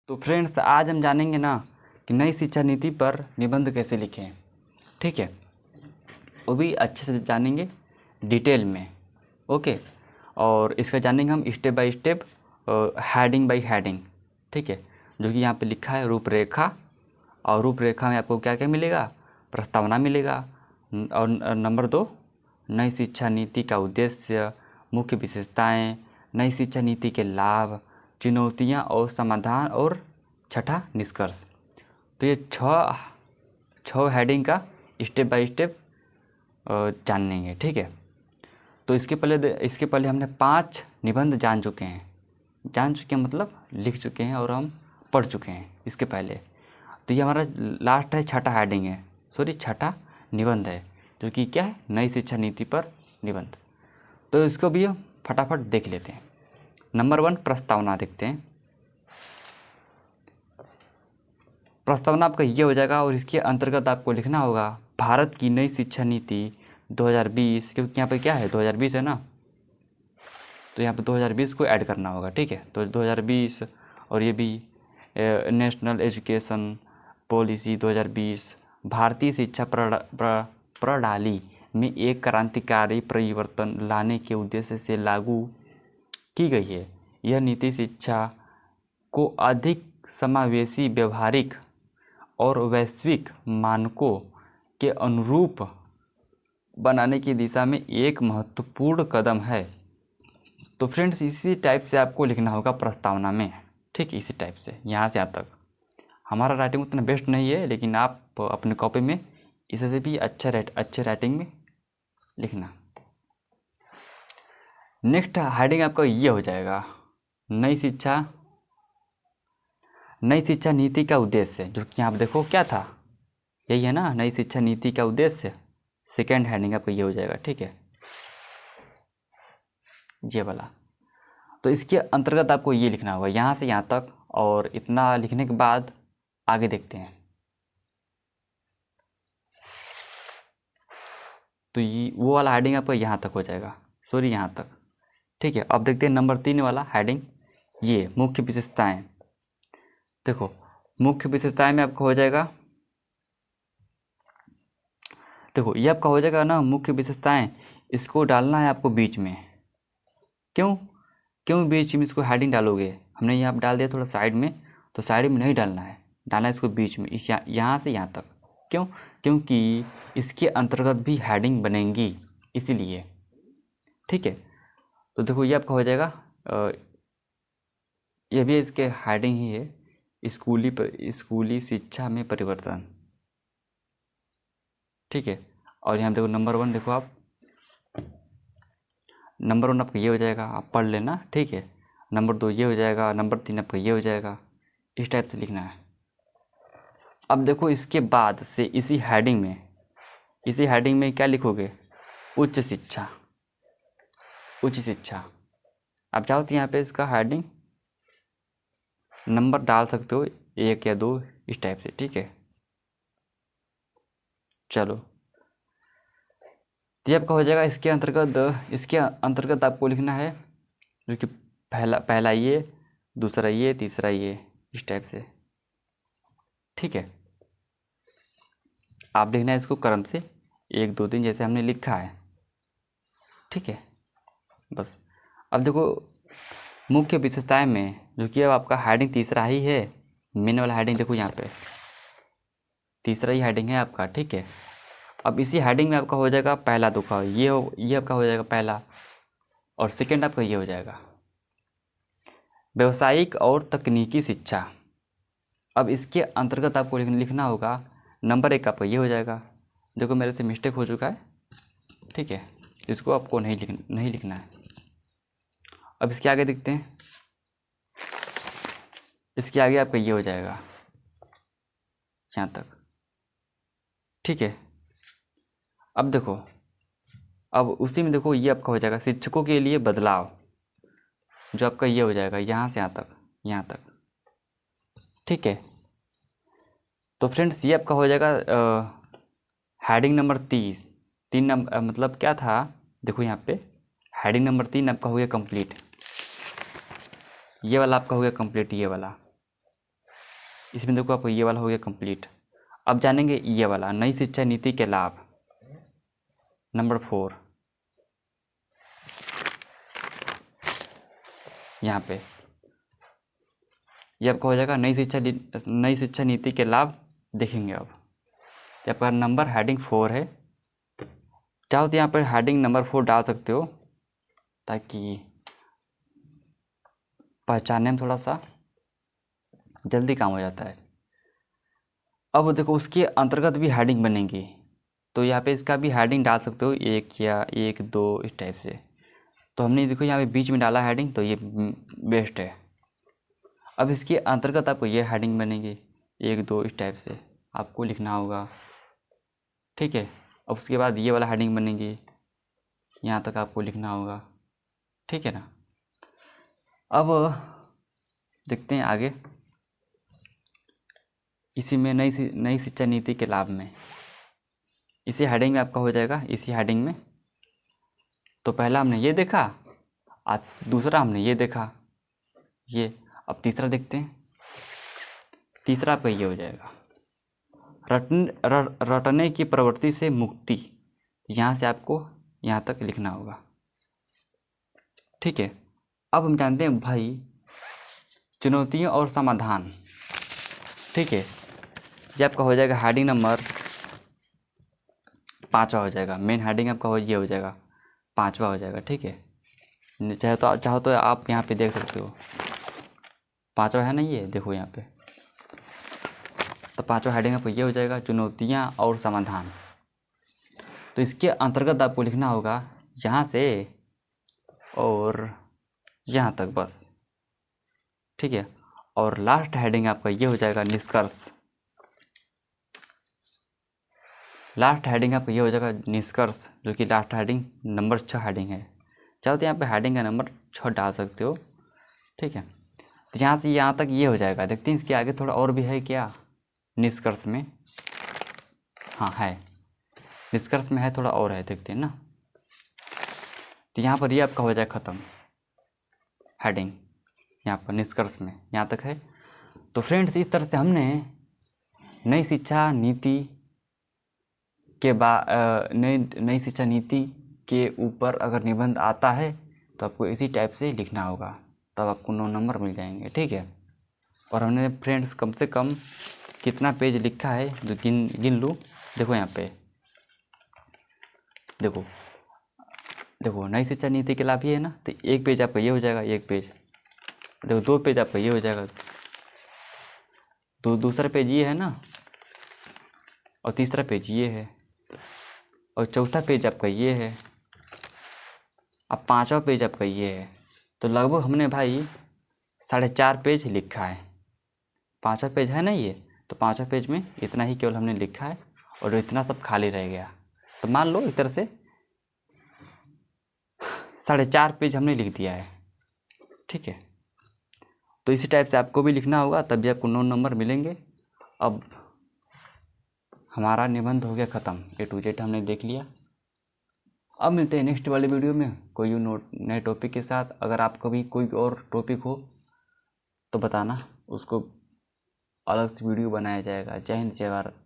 तो फ्रेंड्स, आज हम जानेंगे ना कि नई शिक्षा नीति पर निबंध कैसे लिखें। ठीक है, वो भी अच्छे से जानेंगे डिटेल में। ओके, और इसका जानेंगे हम step by step, heading by heading. ठीक है, जो कि यहाँ पे लिखा है रूपरेखा, और रूपरेखा में आपको क्या क्या मिलेगा? प्रस्तावना मिलेगा। और नंबर 2, नई शिक्षा नीति का उद्देश्य, मुख्य विशेषताएं, नई शिक्षा नीति के लाभ, चुनौतियां और समाधान, और छठा निष्कर्ष। तो ये छः हेडिंग का स्टेप बाय स्टेप जानेंगे। ठीक है, तो इसके पहले हमने 5 निबंध जान चुके हैं मतलब लिख चुके हैं और हम पढ़ चुके हैं इसके पहले। तो ये हमारा लास्ट है, छठा हेडिंग है, छठा निबंध है, जो कि क्या है? नई शिक्षा नीति पर निबंध। तो इसको भी हम फटाफट देख लेते हैं। नंबर 1, प्रस्तावना देखते हैं। प्रस्तावना आपका ये हो जाएगा, और इसके अंतर्गत आपको लिखना होगा भारत की नई शिक्षा नीति 2020, क्योंकि यहाँ पे क्या है 2020 है ना, तो यहाँ पे 2020 को ऐड करना होगा। ठीक है, तो 2020, और ये भी नेशनल एजुकेशन पॉलिसी 2020 भारतीय शिक्षा प्रणाली में एक क्रांतिकारी परिवर्तन लाने के उद्देश्य से लागू की गई है। यह नीति शिक्षा को अधिक समावेशी, व्यवहारिक और वैश्विक मानकों के अनुरूप बनाने की दिशा में एक महत्वपूर्ण कदम है। तो फ्रेंड्स, इसी टाइप से आपको लिखना होगा प्रस्तावना में। ठीक, इसी टाइप से यहाँ से यहाँ तक। हमारा राइटिंग उतना बेस्ट नहीं है, लेकिन आप अपने कॉपी में इससे भी अच्छे राइटिंग में लिखना। नेक्स्ट हेडिंग आपका ये हो जाएगा, नई शिक्षा नीति का उद्देश्य, जो कि आप देखो क्या था, यही है ना, नई शिक्षा नीति का उद्देश्य। सेकेंड हेडिंग आपका ये हो जाएगा। ठीक है, ये वाला। तो इसके अंतर्गत आपको ये लिखना होगा यहाँ से यहाँ तक, और इतना लिखने के बाद आगे देखते हैं। तो ये वो वाला हेडिंग आपका यहाँ तक हो जाएगा, यहाँ तक। ठीक है, अब देखते हैं नंबर 3 वाला हेडिंग, ये मुख्य विशेषताएं। देखो, मुख्य विशेषताएं में आपका हो जाएगा, देखो ये आपका हो जाएगा ना मुख्य विशेषताएं, इसको डालना है आपको बीच में। क्यों बीच में इसको हेडिंग डालोगे? हमने यहाँ डाल दिया थोड़ा साइड में, तो साइड में नहीं डालना है, डालना है इसको बीच में, यहाँ से यहाँ तक। क्योंकि इसके अंतर्गत भी हेडिंग बनेंगी, इसीलिए। ठीक है, तो देखो ये आपका हो जाएगा, ये भी इसके हेडिंग ही है, स्कूली शिक्षा में परिवर्तन। ठीक है, और यहाँ देखो नंबर 1, देखो आप नंबर 1 आपका ये हो जाएगा, आप पढ़ लेना। ठीक है, नंबर 2 ये हो जाएगा, नंबर 3 आपका ये हो जाएगा। इस टाइप से लिखना है। अब देखो इसके बाद से इसी हेडिंग में क्या लिखोगे? उच्च शिक्षा। आप चाहो तो यहाँ पे इसका हेडिंग नंबर डाल सकते हो, 1 या 2, इस टाइप से। ठीक है, चलो, ये आपका हो जाएगा। इसके अंतर्गत आपको लिखना है, जो कि पहला ये, दूसरा ये, तीसरा ये, इस टाइप से। ठीक है, आप लिखना है इसको क्रम से 1 2 3 जैसे हमने लिखा है। ठीक है, बस। अब देखो मुख्य विशेषताएं में, जो कि अब आपका हेडिंग तीसरा ही है, मेन वाला हेडिंग देखो यहाँ पे तीसरा ही हेडिंग है आपका। ठीक है, अब इसी हेडिंग में आपका हो जाएगा पहला दुखा, ये आपका हो जाएगा पहला, और सेकेंड आपका ये हो जाएगा व्यावसायिक और तकनीकी शिक्षा। अब इसके अंतर्गत आपको लिखना होगा नंबर 1 आपका ये हो जाएगा। देखो मेरे से मिस्टेक हो चुका है। ठीक है, इसको आपको नहीं लिखना है। अब इसके आगे देखते हैं, इसके आगे आपका ये हो जाएगा यहाँ तक। ठीक है, अब देखो, अब उसी में देखो ये आपका हो जाएगा शिक्षकों के लिए बदलाव, जो आपका ये हो जाएगा यहाँ से यहाँ तक। ठीक है, तो फ्रेंड्स ये आपका हो जाएगा हेडिंग नंबर 3 मतलब क्या था, देखो यहाँ पे हेडिंग नंबर 3 आपका हो गया कंप्लीट। ये वाला आपका हो गया कंप्लीट, ये वाला। इसमें देखो आपको ये वाला हो गया कंप्लीट। अब जानेंगे ये वाला, नई शिक्षा नीति के लाभ, नंबर 4 यहाँ पे। ये आपका हो जाएगा नई शिक्षा नीति के लाभ देखेंगे। अब ये आपका नंबर हेडिंग 4 है। चाहो तो यहाँ पर हेडिंग नंबर 4 डाल सकते हो ताकि पहचानने में थोड़ा सा जल्दी काम हो जाता है। अब देखो उसके अंतर्गत भी हेडिंग बनेगी, तो यहाँ पे इसका भी हेडिंग डाल सकते हो, 1 या 1 2 इस टाइप से। तो हमने देखो यहाँ पे बीच में डाला हेडिंग, तो ये बेस्ट है। अब इसके अंतर्गत आपको ये हेडिंग बनेगी 1 2 इस टाइप से आपको लिखना होगा, ठीक है। अब उसके बाद ये वाला हेडिंग बनेगी, यहाँ तक आपको लिखना होगा, ठीक है ना। अब देखते हैं आगे, इसी में नई शिक्षा नीति के लाभ में, इसी हेडिंग में आपका हो जाएगा, इसी हेडिंग में। तो पहला हमने ये देखा, आज दूसरा हमने ये देखा ये। अब तीसरा देखते हैं। तीसरा आपका ये हो जाएगा, रटने की प्रवृत्ति से मुक्ति। यहाँ से आपको यहाँ तक लिखना होगा, ठीक है। अब हम जानते हैं भाई चुनौतियाँ और समाधान, ठीक है। ये आपका हो जाएगा हेडिंग नंबर 5वां हो जाएगा। मेन हेडिंग आपका ये हो जाएगा 5वां हो जाएगा, ठीक है। चाहो तो आप यहाँ पे देख सकते हो, 5वां है ना, ये देखो यहाँ पे। तो 5वां हेडिंग आपको ये हो जाएगा चुनौतियाँ और समाधान। तो इसके अंतर्गत आपको लिखना होगा यहाँ से और यहाँ तक बस, ठीक है। और लास्ट हेडिंग आपका ये हो जाएगा निष्कर्ष। लास्ट हेडिंग आपका ये हो जाएगा निष्कर्ष, जो कि लास्ट हेडिंग नंबर 6 हेडिंग है। चाहो तो यहाँ पे हेडिंग का नंबर 6 डाल सकते हो, ठीक है। तो यहाँ से यहाँ तक ये हो जाएगा। देखते हैं इसके आगे थोड़ा और भी है क्या निष्कर्ष में। हाँ है, निष्कर्ष में है, थोड़ा और है, देखते हैं ना। तो यहाँ पर ये आपका हो जाए ख़त्म हेडिंग, यहाँ पर निष्कर्ष में यहाँ तक है। तो फ्रेंड्स, इस तरह से हमने नई शिक्षा नीति के नई शिक्षा नीति के ऊपर अगर निबंध आता है तो आपको इसी टाइप से लिखना होगा, तब आपको 9 नंबर मिल जाएंगे, ठीक है। और हमने फ्रेंड्स कम से कम कितना पेज लिखा है जो गिन लूँ। देखो यहाँ पे, देखो नई शिक्षा नीति के लाभ ये है ना। तो 1 पेज आपका ये हो जाएगा, 1 पेज। देखो 2 पेज आपका ये हो जाएगा, तो दूसरा पेज ये है ना, और तीसरा पेज ये है, और चौथा पेज आपका ये है, अब 5वां पेज आपका ये है। तो लगभग हमने भाई 4.5 पेज लिखा है। 5वां पेज है ना ये, तो 5वां पेज में इतना ही केवल हमने लिखा है और इतना सब खाली रह गया। तो मान लो इस तरह से 4.5 पेज हमने लिख दिया है, ठीक है। तो इसी टाइप से आपको भी लिखना होगा, तभी आपको 9 नंबर मिलेंगे। अब हमारा निबंध हो गया ख़त्म, A to Z हमने देख लिया। अब मिलते हैं नेक्स्ट वाले वीडियो में कोई नए टॉपिक के साथ। अगर आपको भी कोई और टॉपिक हो तो बताना, उसको अलग से वीडियो बनाया जाएगा। जय हिंद, जय भारत।